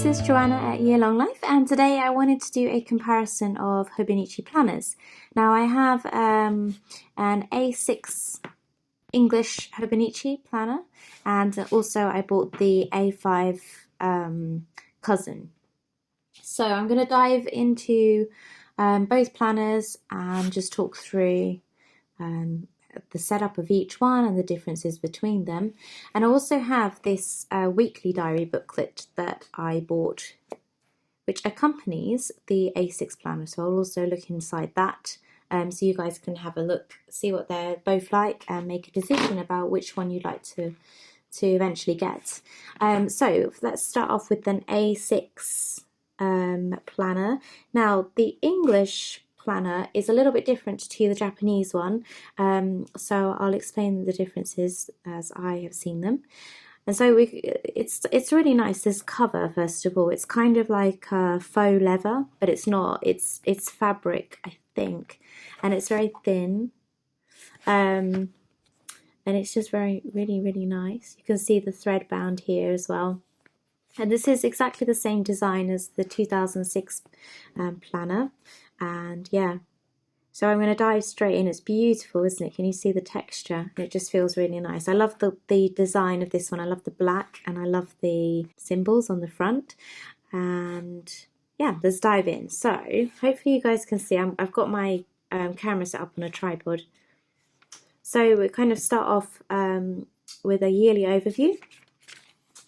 is Joanna at Year Long Life, and today I wanted to do a comparison of Hobonichi planners. Now I have an A6 English Hobonichi planner, and also I bought the A5 cousin. So I'm going to dive into both planners and just talk through the setup of each one and the differences between them. And I also have this weekly diary booklet that I bought, which accompanies the A6 planner. So I'll also look inside that so you guys can have a look, see what they're both like, and make a decision about which one you'd like to eventually get. So let's start off with an A6 planner. Now the English planner is a little bit different to the Japanese one, so I'll explain the differences as I have seen them. And so it's really nice, this cover. First of all, it's kind of like faux leather, but it's not, it's fabric, I think, and it's very thin, and it's just really nice. You can see the thread bound here as well. And this is exactly the same design as the 2006 planner. And yeah, so I'm going to dive straight in. It's beautiful, isn't it? Can you see the texture? It just feels really nice. I love the design of this one. I love the black, and I love the symbols on the front. And yeah, let's dive in. So hopefully you guys can see, I've got my camera set up on a tripod. So we kind of start off with a yearly overview.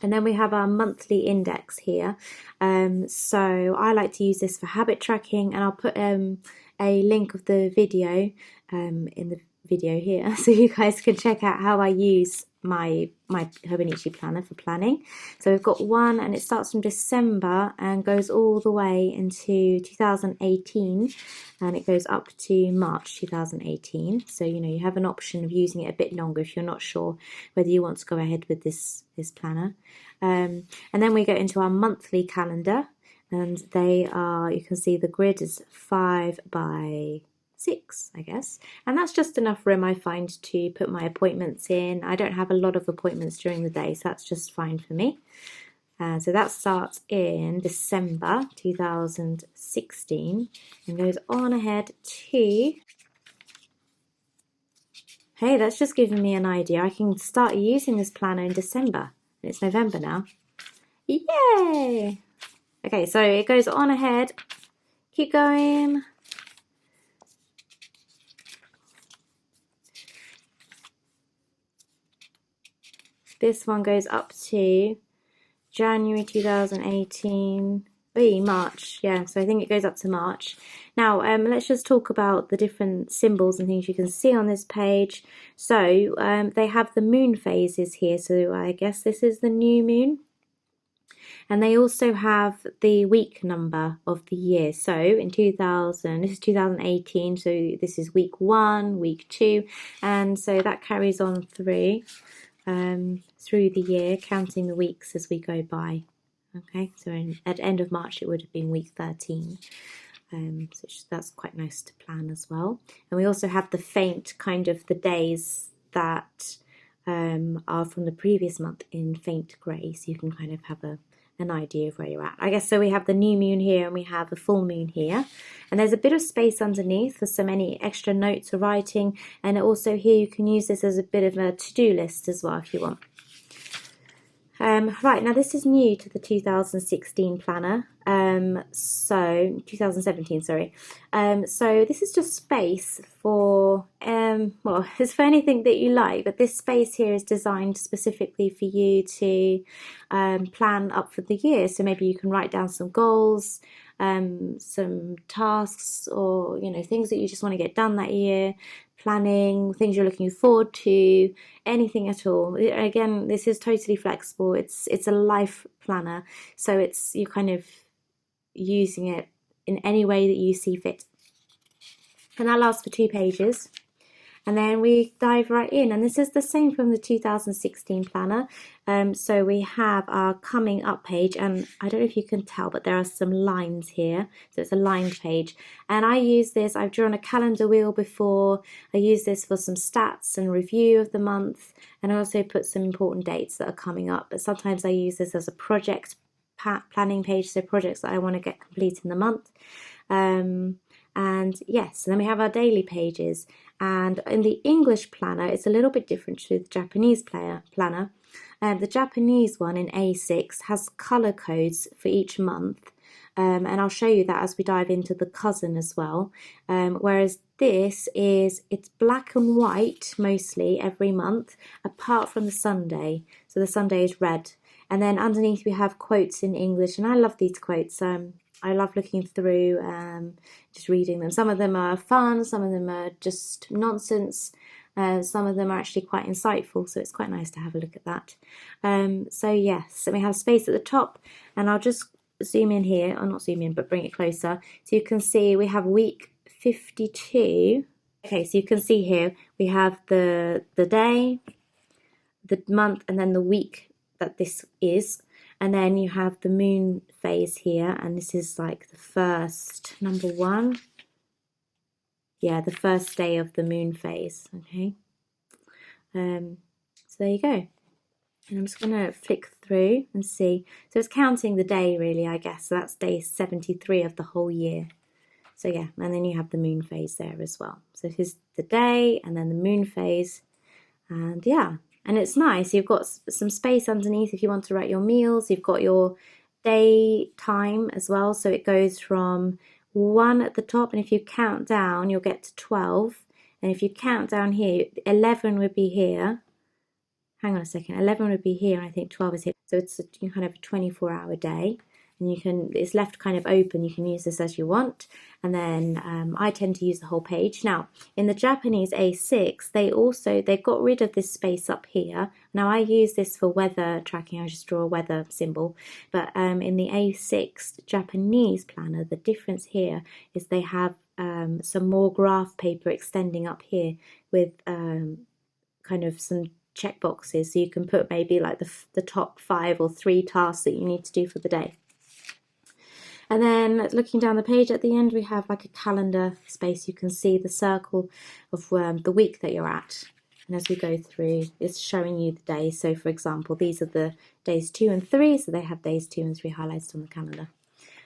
And then we have our monthly index here. So I like to use this for habit tracking, and I'll put a link of the video in the video here, so you guys can check out how I use my Hobonichi planner for planning. So we've got one, and it starts from December and goes all the way into 2018, and it goes up to March 2018. So you have an option of using it a bit longer if you're not sure whether you want to go ahead with this planner. And then we go into our monthly calendar, and they are, you can see the grid is 5 by 6, I guess, and that's just enough room, I find, to put my appointments in. I don't have a lot of appointments during the day, so that's just fine for me. So that starts in December 2016 and goes on ahead to, hey, that's just giving me an idea. I can start using this planner in December, and it's November now. Yay! Okay, so it goes on ahead, keep going. This one goes up to January 2018, March, yeah, so I think it goes up to March. Now, let's just talk about the different symbols and things you can see on this page. So, they have the moon phases here, so I guess this is the new moon. And they also have the week number of the year. So in this is 2018, so this is week 1, week 2, and so that carries on through the year, counting the weeks as we go by. Okay, so at the end of March it would have been week 13. So that's quite nice to plan as well. And we also have the faint, kind of the days that are from the previous month in faint grey, so you can kind of have an idea of where you're at, I guess. So we have the new moon here, and we have a full moon here, and there's a bit of space underneath for any extra notes or writing. And also here you can use this as a bit of a to-do list as well if you want. Right, now this is new to the 2016 planner, so 2017, sorry. So this is just space for, well, it's for anything that you like, but this space here is designed specifically for you to plan up for the year. So maybe you can write down some goals, some tasks, or things that you just want to get done that year, planning, things you're looking forward to, anything at all. Again, this is totally flexible. It's a life planner, so you're kind of using it in any way that you see fit. And that lasts for 2 pages. And then we dive right in, and this is the same from the 2016 planner. So we have our coming up page, and I don't know if you can tell, but there are some lines here. So it's a lined page, and I use this, I've drawn a calendar wheel before. I use this for some stats and review of the month, and I also put some important dates that are coming up. But sometimes I use this as a project planning page, so projects that I want to get complete in the month. And yes, and then we have our daily pages. And in the English planner, it's a little bit different to the Japanese planner. The Japanese one in A6 has color codes for each month. And I'll show you that as we dive into the cousin as well. Whereas this it's black and white mostly every month, apart from the Sunday. So the Sunday is red. And then underneath we have quotes in English, and I love these quotes. I love looking through, just reading them. Some of them are fun, some of them are just nonsense. Some of them are actually quite insightful, so it's quite nice to have a look at that. So yes, and we have space at the top, and I'll just zoom in here, or not zoom in, but bring it closer. So you can see we have week 52. Okay, so you can see here we have the day, the month, and then the week that this is. And then you have the moon phase here, and this is like the first, number 1. Yeah, the first day of the moon phase, okay? So there you go. And I'm just going to flick through and see. So it's counting the day, really, I guess. So that's day 73 of the whole year. So yeah, and then you have the moon phase there as well. So this is the day, and then the moon phase. And yeah, and it's nice. You've got some space underneath if you want to write your meals. You've got your day time as well. So it goes from 1 at the top, and if you count down, you'll get to 12. And if you count down here, 11 would be here. Hang on a second, 11 would be here, and I think 12 is here. So it's kind of a 24-hour day, and it's left kind of open. You can use this as you want, and then I tend to use the whole page. Now, in the Japanese A6, they've got rid of this space up here. Now, I use this for weather tracking. I just draw a weather symbol. But in the A6 Japanese planner, the difference here is they have some more graph paper extending up here with kind of some check boxes, so you can put maybe like the top 5 or 3 tasks that you need to do for the day. And then looking down the page at the end, we have like a calendar space. You can see the circle of the week that you're at, and as we go through, it's showing you the days. So for example, these are the days 2 and 3, so they have days 2 and 3 highlighted on the calendar.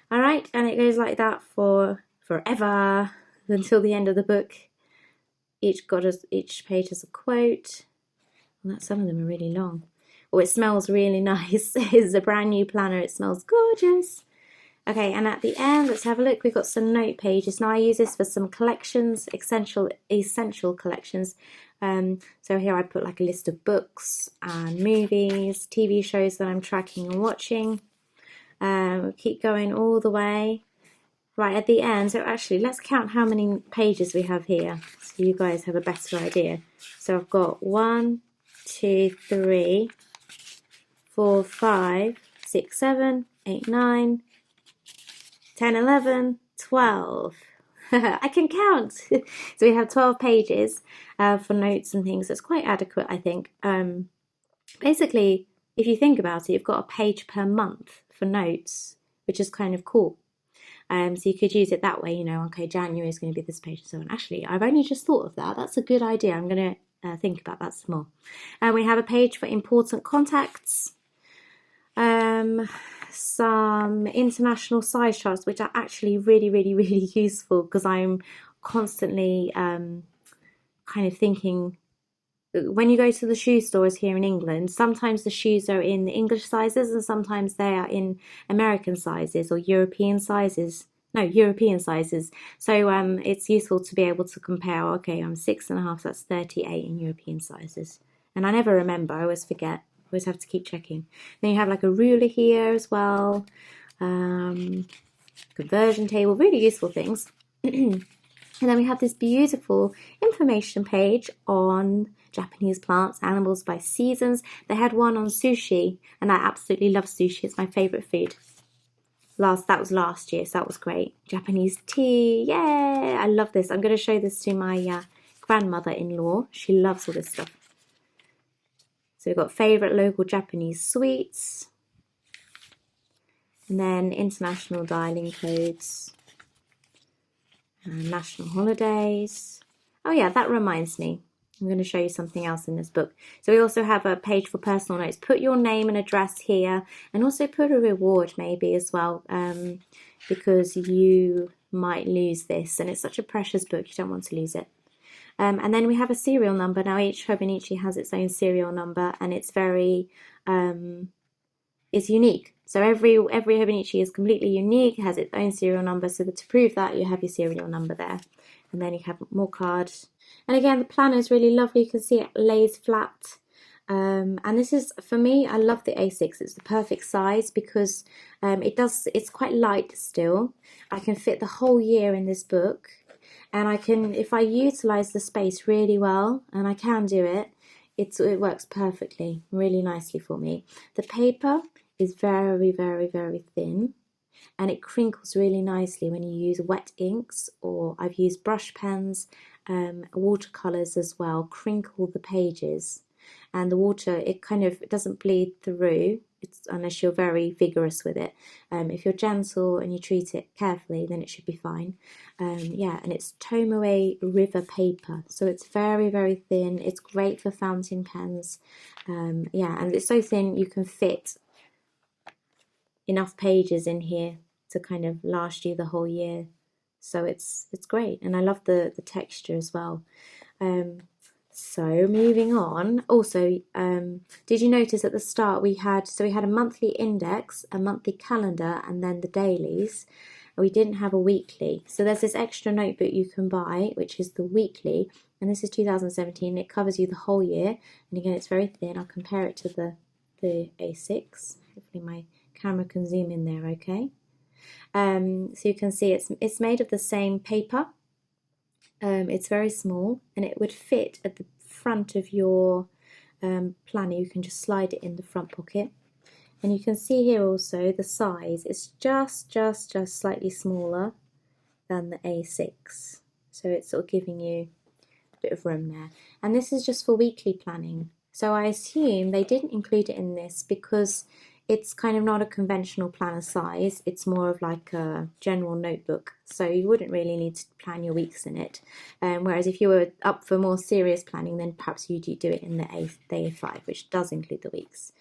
All right, and it goes like that for forever until the end of the book. Each page has a quote. Some of them are really long. Oh, it smells really nice. It's a brand new planner. It smells gorgeous. Okay, and at the end, let's have a look. We've got some note pages. Now I use this for some collections, essential collections. So here I put like a list of books and movies, TV shows that I'm tracking and watching. Keep going all the way. Right at the end, so actually let's count how many pages we have here, so you guys have a better idea. So I've got 1, 2, 3, 4, 5, 6, 7, 8, 9, 10, 11, 12. I can count. So we have 12 pages for notes and things. It's quite adequate, I think. Basically, if you think about it, you've got a page per month for notes, which is kind of cool. So you could use it that way, okay, January is going to be this page and so on. Actually, I've only just thought of that. That's a good idea. I'm going to think about that some more. And we have a page for important contacts, some international size charts, which are actually really, really, really useful because I'm constantly kind of thinking, when you go to the shoe stores here in England, sometimes the shoes are in English sizes and sometimes they are in American sizes or European sizes. No, European sizes. So it's useful to be able to compare, okay, I'm 6.5, so that's 38 in European sizes. And I never remember, I always forget. I always have to keep checking. Then you have like a ruler here as well. Conversion table, really useful things. And then we have this beautiful information page on Japanese plants, animals by seasons. They had one on sushi, and I absolutely love sushi. It's my favourite food. That was last year, so that was great. Japanese tea, yay! I love this. I'm going to show this to my grandmother-in-law. She loves all this stuff. So we've got favourite local Japanese sweets. And then international dialing codes. National holidays. Oh yeah, that reminds me. I'm going to show you something else in this book. So we also have a page for personal notes. Put your name and address here, and also put a reward maybe as well, because you might lose this, and it's such a precious book, you don't want to lose it. And then we have a serial number. Now each Hobonichi has its own serial number, and it's very is unique. So every Hobonichi is completely unique, has its own serial number, so that to prove that you have your serial number there. And then you have more cards. And again, the planner is really lovely. You can see it lays flat. And this is, for me, I love the A6. It's the perfect size because it's quite light still. I can fit the whole year in this book. And I can, if I utilize the space really well, and I can do it, it works perfectly, really nicely for me. The paper is very, very, very thin, and it crinkles really nicely when you use wet inks, or I've used brush pens, watercolors as well, crinkle the pages. And the water, it doesn't bleed through, unless you're very vigorous with it. If you're gentle and you treat it carefully, then it should be fine. Yeah, and it's Tomoe River paper, so it's very, very thin. It's great for fountain pens. Yeah, and it's so thin you can fit enough pages in here to kind of last you the whole year. So it's great, and I love the texture as well. So moving on, also, did you notice at the start we had a monthly index, a monthly calendar, and then the dailies. We didn't have a weekly. So there's this extra notebook you can buy, which is the weekly, and this is 2017. It covers you the whole year, and again, it's very thin. I'll compare it to the A6. Hopefully my camera can zoom in there, okay? So you can see it's made of the same paper. It's very small, and it would fit at the front of your planner. You can just slide it in the front pocket, and you can see here also the size. It's just slightly smaller than the A6, so it's sort of giving you a bit of room there. And this is just for weekly planning, so I assume they didn't include it in this because it's kind of not a conventional planner size. It's more of like a general notebook, so you wouldn't really need to plan your weeks in it. Whereas if you were up for more serious planning, then perhaps you do it in the A5, which does include the weeks.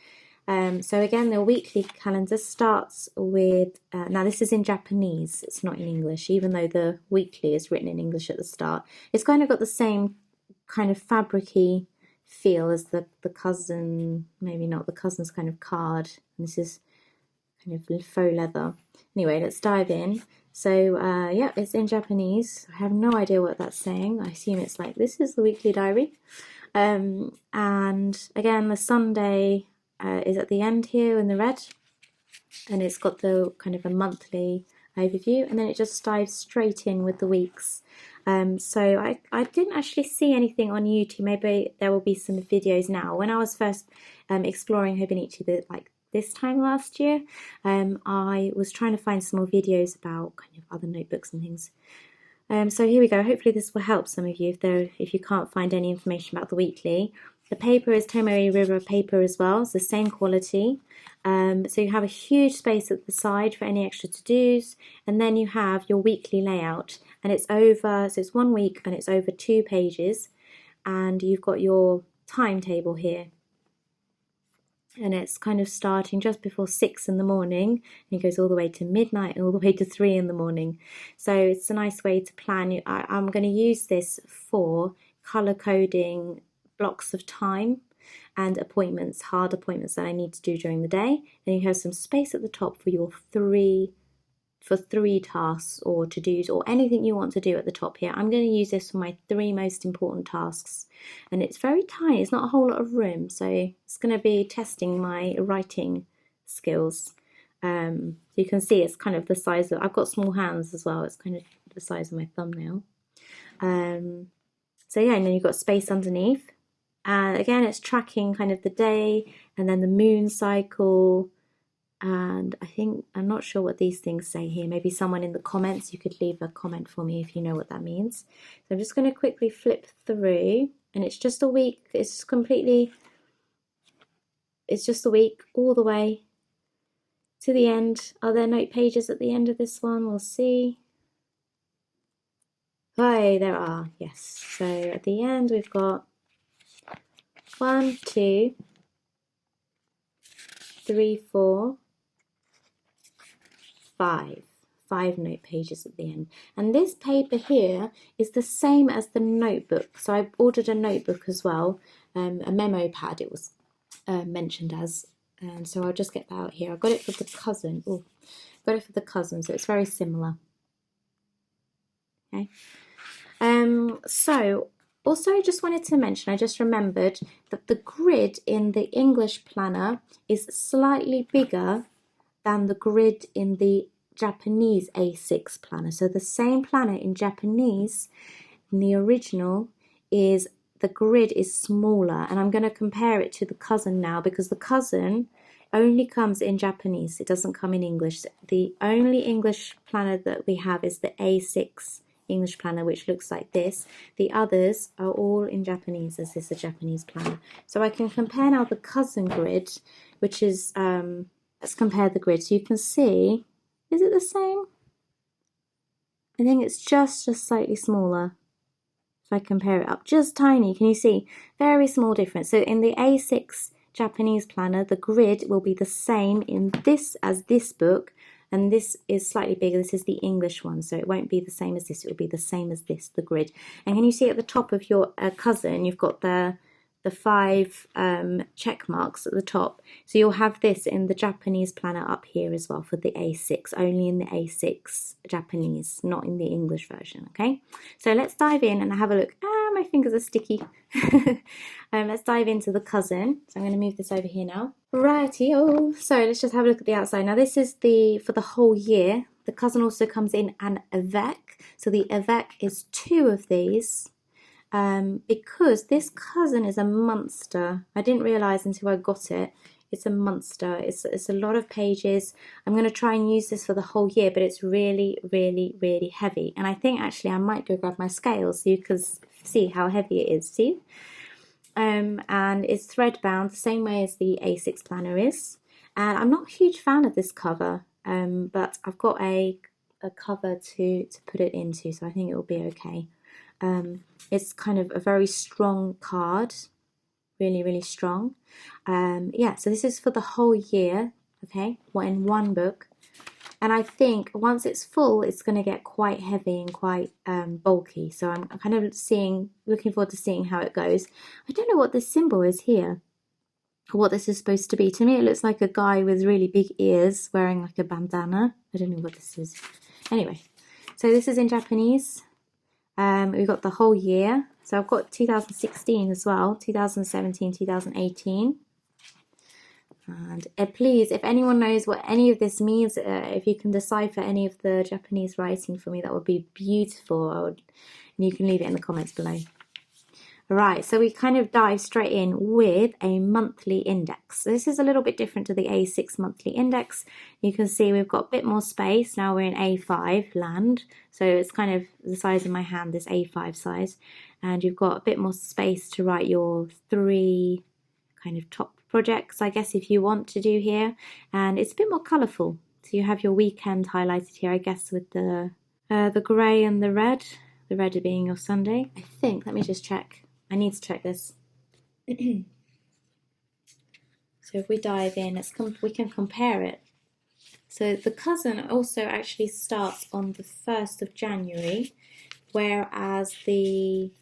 So again, the weekly calendar starts with, now this is in Japanese, it's not in English, even though the weekly is written in English at the start. It's kind of got the same kind of fabric-y feel as the cousin, maybe not, the cousin's kind of card. And this is kind of faux leather. Anyway, let's dive in. So yeah, it's in Japanese. I have no idea what that's saying. I assume it's like, this is the weekly diary. And again, the Sunday is at the end here in the red, and it's got the kind of a monthly overview, and then it just dives straight in with the weeks. So I didn't actually see anything on YouTube. Maybe there will be some videos now. When I was first exploring Hobonichi, like this time last year, I was trying to find some more videos about kind of other notebooks and things. So here we go. Hopefully this will help some of you if you can't find any information about the weekly. The paper is Tomoe River paper as well. It's the same quality. So you have a huge space at the side for any extra to-dos, and then you have your weekly layout, and it's over, so it's 1 week and it's over 2 pages, and you've got your timetable here, and it's kind of starting just before 6 in the morning, and it goes all the way to midnight and all the way to 3 in the morning. So it's a nice way to plan. I'm going to use this for color coding blocks of time and appointments, hard appointments that I need to do during the day. Then you have some space at the top for your three tasks or to-dos or anything you want to do at the top here. I'm going to use this for my 3 most important tasks, and it's very tiny. It's not a whole lot of room, so it's going to be testing my writing skills. You can see it's kind of the size of, I've got small hands as well. It's kind of the size of my thumbnail. So yeah, and then you've got space underneath. And again, it's tracking kind of the day and then the moon cycle. And I'm not sure what these things say here. Maybe someone in the comments, you could leave a comment for me if you know what that means. So I'm just going to quickly flip through, and it's just a week. It's just a week all the way to the end. Are there note pages at the end of this one? We'll see. Hi, there are, yes. So at the end we've got 1, 2, 3, 4, 5. 5 note pages at the end. And this paper here is the same as the notebook. So I ordered a notebook as well, a memo pad it was mentioned as. And so I'll just get that out here. I got it for the cousin. Oh, got it for the cousin, so it's very similar. Okay. So also I just wanted to mention, I just remembered that the grid in the English planner is slightly bigger than the grid in the Japanese A6 planner. So the same planner in Japanese, in the original, is the grid is smaller, and I'm going to compare it to the cousin now because the cousin only comes in Japanese. It doesn't come in English. The only English planner that we have is the A6 English planner, which looks like this. The others are all in Japanese, as this is a Japanese planner. So I can compare now the cousin grid, which is let's compare the grid. So you can see, is it the same? I think it's just slightly smaller. If I compare it up, just tiny, can you see? Very small difference. So in the A6 Japanese planner, the grid will be the same in this as this book, and this is slightly bigger. This is the English one, so it won't be the same as this. It will be the same as this, the grid. And can you see at the top of your cousin, you've got the 5 check marks at the top. So you'll have this in the Japanese planner up here as well for the A6, only in the A6 Japanese, not in the English version, okay? So let's dive in and have a look. My fingers are sticky. Let's dive into the cousin. So I'm going to move this over here now. Righty-o. So let's just have a look at the outside. Now this is for the whole year. The cousin also comes in an avec. So the avec is 2 of these. Because this cousin is a monster. I didn't realise until I got it. It's a monster. It's a lot of pages. I'm going to try and use this for the whole year, but it's really, really, really heavy. And I think actually I might go grab my scales so you can see how heavy it is. See? And it's thread bound the same way as the A6 planner is. And I'm not a huge fan of this cover, but I've got a cover to put it into, so I think it will be okay. It's kind of a very strong card, really, really strong. Yeah, so this is for the whole year, okay, in one book. And I think once it's full, it's going to get quite heavy and quite bulky. So I'm kind of looking forward to seeing how it goes. I don't know what this symbol is here, or what this is supposed to be. To me, it looks like a guy with really big ears wearing like a bandana. I don't know what this is. Anyway, so this is in Japanese. We've got the whole year. So I've got 2016 as well, 2017, 2018. And please, if anyone knows what any of this means, if you can decipher any of the Japanese writing for me, that would be beautiful. And you can leave it in the comments below. Right, so we kind of dive straight in with a monthly index. So this is a little bit different to the A6 monthly index. You can see we've got a bit more space. Now we're in A5 land, so it's kind of the size of my hand, this A5 size. And you've got a bit more space to write your 3 kind of top projects, I guess, if you want to do here. And it's a bit more colourful. So you have your weekend highlighted here, I guess, with the grey and the red being your Sunday. I think, let me just check. I need to check this. So if we dive in, we can compare it. So the cousin also actually starts on the 1st of January, whereas the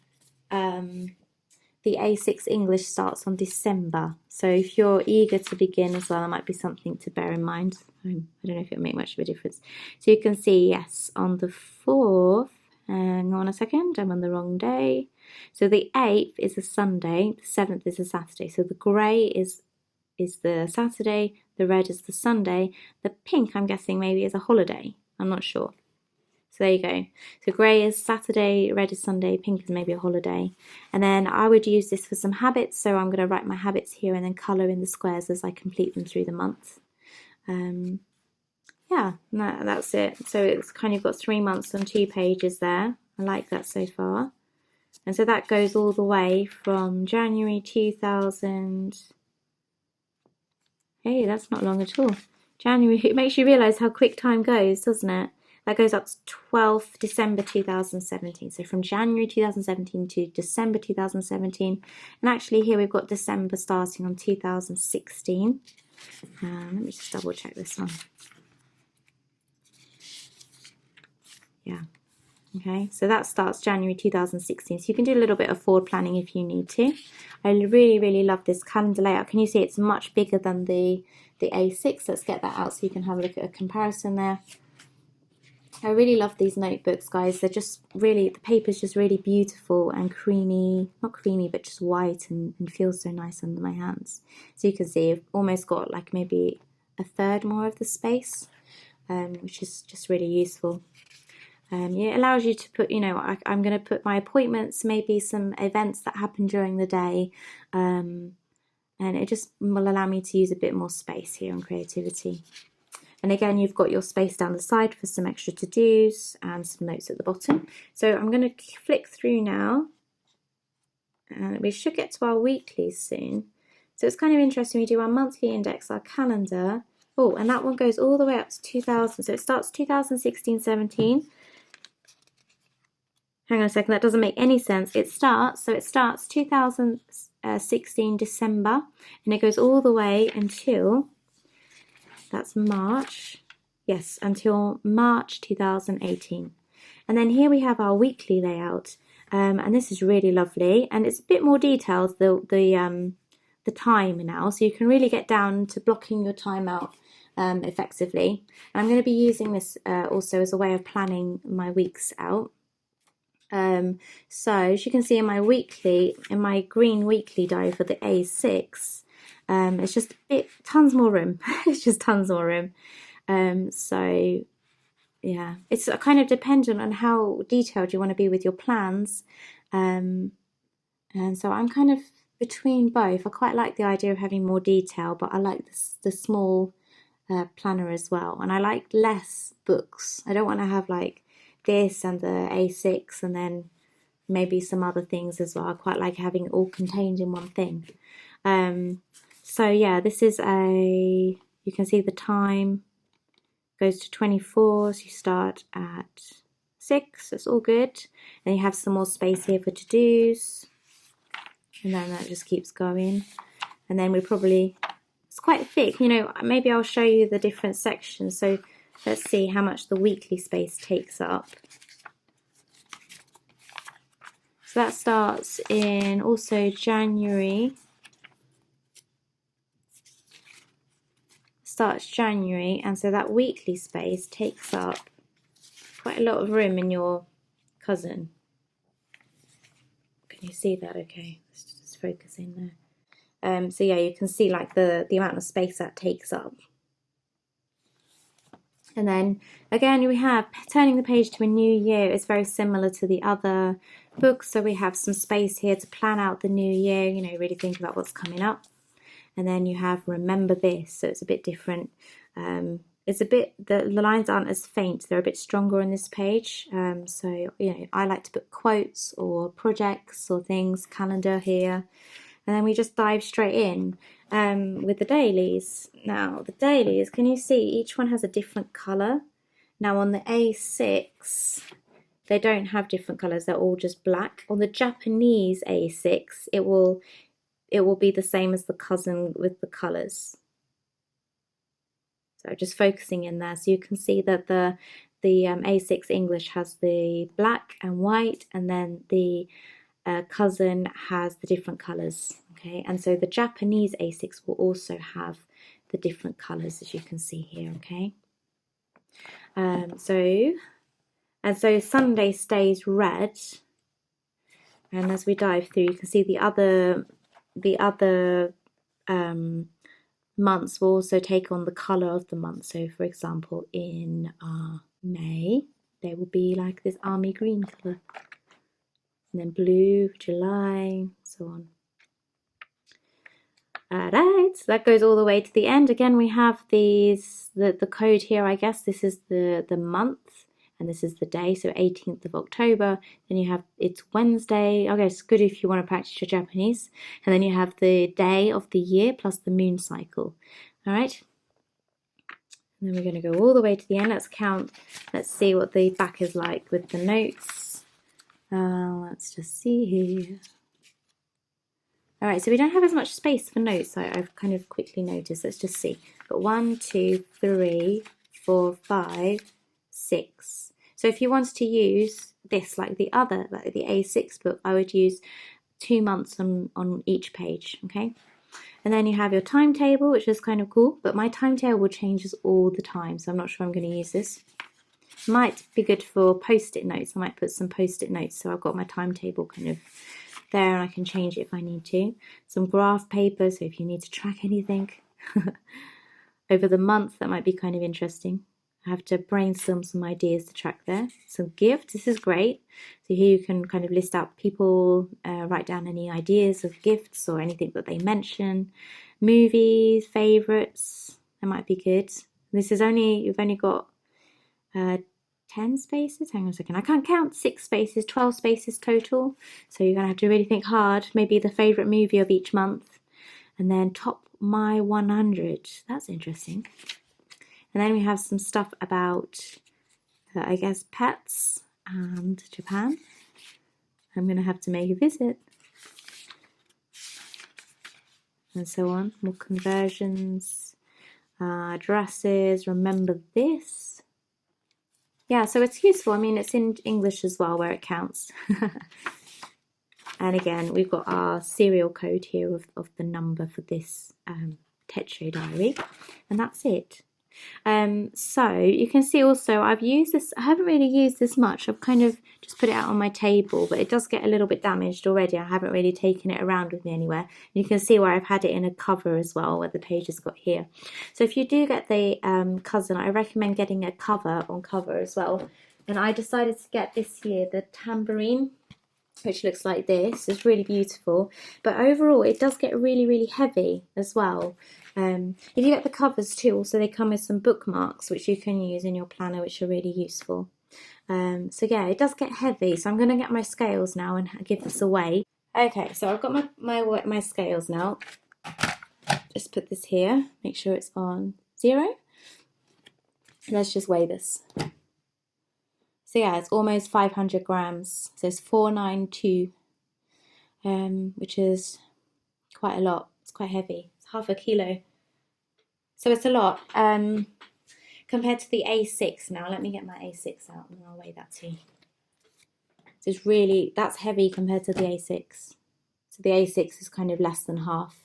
A6 English starts on December. So if you're eager to begin as well, that might be something to bear in mind. I don't know if it'll make much of a difference. So you can see, yes, on the 4th, hang on a second, I'm on the wrong day. So the 8th is a Sunday, the 7th is a Saturday. So the grey is the Saturday, the red is the Sunday, the pink, I'm guessing, maybe is a holiday. I'm not sure. So there you go. So grey is Saturday, red is Sunday, pink is maybe a holiday. And then I would use this for some habits. So I'm going to write my habits here and then colour in the squares as I complete them through the month. Yeah, that's it. So it's kind of got 3 months on 2 pages there. I like that so far. And so that goes all the way from January 2000. Hey, that's not long at all. January, it makes you realise how quick time goes, doesn't it? that goes up to 12th December 2017. So from January 2017 to December 2017. And actually here we've got December starting on 2016. Let me just double check this one. Yeah. Okay, so that starts January 2016. So you can do a little bit of forward planning if you need to. I really, really love this calendar layout. Can you see it's much bigger than the A6? Let's get that out so you can have a look at a comparison there. I really love these notebooks, guys. They're just really, the paper's just really beautiful and creamy, not creamy, but just white and feels so nice under my hands. So you can see I've almost got like maybe a third more of the space, which is just really useful. It allows you to put, you know, I'm going to put my appointments, maybe some events that happen during the day, and it just will allow me to use a bit more space here on creativity. And again, you've got your space down the side for some extra to-dos and some notes at the bottom. So I'm going to flick through now, and we should get to our weeklies soon. So it's kind of interesting, we do our monthly index, our calendar. Oh, and that one goes all the way up to 2000. So it starts 2016-17. Hang on a second, that doesn't make any sense. It starts 2016 December, and it goes all the way until, that's March, yes, until March 2018. And then here we have our weekly layout, and this is really lovely, and it's a bit more detailed, the time now, so you can really get down to blocking your time out effectively. And I'm going to be using this also as a way of planning my weeks out. So as you can see in my weekly, in my green weekly diary for the A6, it's just tons more room. It's just tons more room. So yeah, it's kind of dependent on how detailed you want to be with your plans. And so I'm kind of between both. I quite like the idea of having more detail, but I like the small planner as well. And I like less books. I don't want to have like this and the A6 and then maybe some other things as well. I quite like having it all contained in one thing. So yeah, this is you can see the time goes to 24, so you start at 6, that's all good. Then you have some more space here for to-dos, and then that just keeps going. And then it's quite thick, you know, maybe I'll show you the different sections. So let's see how much the weekly space takes up. So that starts in also January. Starts January, and so that weekly space takes up quite a lot of room in your cousin. Can you see that? Okay, let's just focus in there. So yeah, you can see like the amount of space that takes up. And then again, we have turning the page to a new year is very similar to the other books. So we have some space here to plan out the new year, you know, really think about what's coming up. And then you have remember this, so it's a bit different. It's a bit, the lines aren't as faint, they're a bit stronger on this page. So, you know, I like to put quotes or projects or things, calendar here. And then we just dive straight in with the dailies. Now, the dailies, can you see each one has a different colour? Now, on the A6, they don't have different colours, they're all just black. On the Japanese A6, it will be the same as the cousin with the colours. So just focusing in there, so you can see that the A6 English has the black and white, and then the cousin has the different colours. Okay, and so the Japanese A6 will also have the different colours, as you can see here. Okay, so Sunday stays red, and as we dive through, you can see the other months will also take on the colour of the month. So for example, in May, there will be like this army green colour, and then blue, July, so on. Alright, so that goes all the way to the end. Again, we have the code here, I guess. This is the month, and this is the day, so 18th of October. Then you have, it's Wednesday. Okay, it's good if you want to practice your Japanese. And then you have the day of the year plus the moon cycle. All right. And then we're going to go all the way to the end. Let's count. Let's see what the back is like with the notes. Let's just see here. All right, so we don't have as much space for notes. I've kind of quickly noticed. Let's just see. Got 1, 2, 3, 4, 5, 6. So if you wanted to use this like the other, like the A6 book, I would use 2 months on each page, okay? And then you have your timetable, which is kind of cool, but my timetable changes all the time, so I'm not sure I'm going to use this. Might be good for post-it notes. I might put some post-it notes so I've got my timetable kind of there and I can change it if I need to. Some graph paper, so if you need to track anything over the month, that might be kind of interesting. I have to brainstorm some ideas to track there. Some gifts, this is great. So here you can kind of list out people, write down any ideas of gifts or anything that they mention. Movies, favourites, that might be good. This is you've only got 10 spaces. Hang on a second, I can't count. 6 spaces, 12 spaces total. So you're going to have to really think hard. Maybe the favourite movie of each month. And then top my 100. That's interesting. And then we have some stuff about, I guess, pets and Japan. I'm going to have to make a visit. And so on. More conversions, addresses, remember this. Yeah, so it's useful. I mean, it's in English as well where it counts. And again, we've got our serial code here of the number for this Techo diary. And that's it. So you can see also I've used this. I haven't really used this much. I've kind of just put it out on my table, but it does get a little bit damaged already. I haven't really taken it around with me anywhere. You can see where I've had it in a cover as well, where the page has got here. So if you do get the cousin, I recommend getting a cover on cover as well. And I decided to get this year the tambourine, which looks like this. It's really beautiful, but overall it does get really, really heavy as well. If you get the covers too, also they come with some bookmarks which you can use in your planner, which are really useful. So yeah, it does get heavy, so I'm going to get my scales now and give this away. Okay, so I've got my scales now. Just put this here, make sure it's on 0. Let's just weigh this. So yeah, it's almost 500 grams. So it's 492, which is quite a lot. It's quite heavy. It's half a kilo. So it's a lot. Compared to the A6 now. Let me get my A6 out and I'll weigh that too. So it's really, that's heavy compared to the A6. So the A6 is kind of less than half.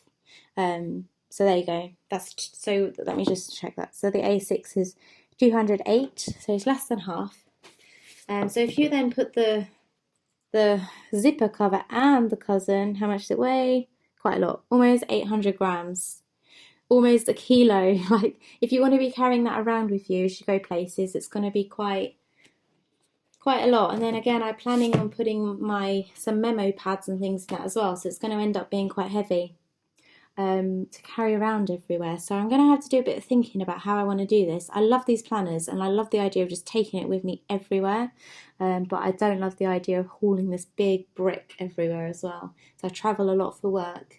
So there you go. So let me just check that. So the A6 is 208, so it's less than half. So if you then put the zipper cover and the cousin, how much does it weigh? Quite a lot, almost 800 grams, almost a kilo. Like if you want to be carrying that around with you as you go places, it's going to be quite a lot. And then again, I'm planning on putting some memo pads and things in that as well, so it's going to end up being quite heavy to carry around everywhere. So I'm going to have to do a bit of thinking about how I want to do this. I love these planners and I love the idea of just taking it with me everywhere, but I don't love the idea of hauling this big brick everywhere as well. So I travel a lot for work.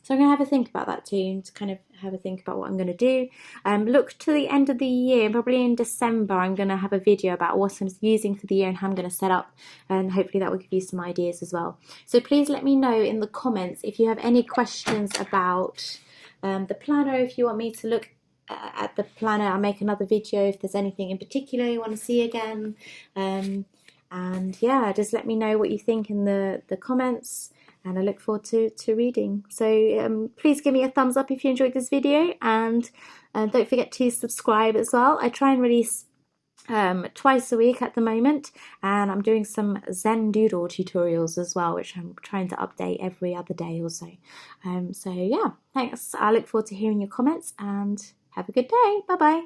So I'm going to have a think about that too, to kind of have a think about what I'm going to do. Look to the end of the year, probably in December, I'm going to have a video about what I'm using for the year and how I'm going to set up, and hopefully that will give you some ideas as well. So please let me know in the comments if you have any questions about the planner, if you want me to look at the planner. I'll make another video if there's anything in particular you want to see again. And yeah, just let me know what you think in the comments. And I look forward to reading. So please give me a thumbs up if you enjoyed this video, and don't forget to subscribe as well. I try and release twice a week at the moment, and I'm doing some Zen Doodle tutorials as well, which I'm trying to update every other day or so. So yeah, thanks. I look forward to hearing your comments, and have a good day. Bye bye.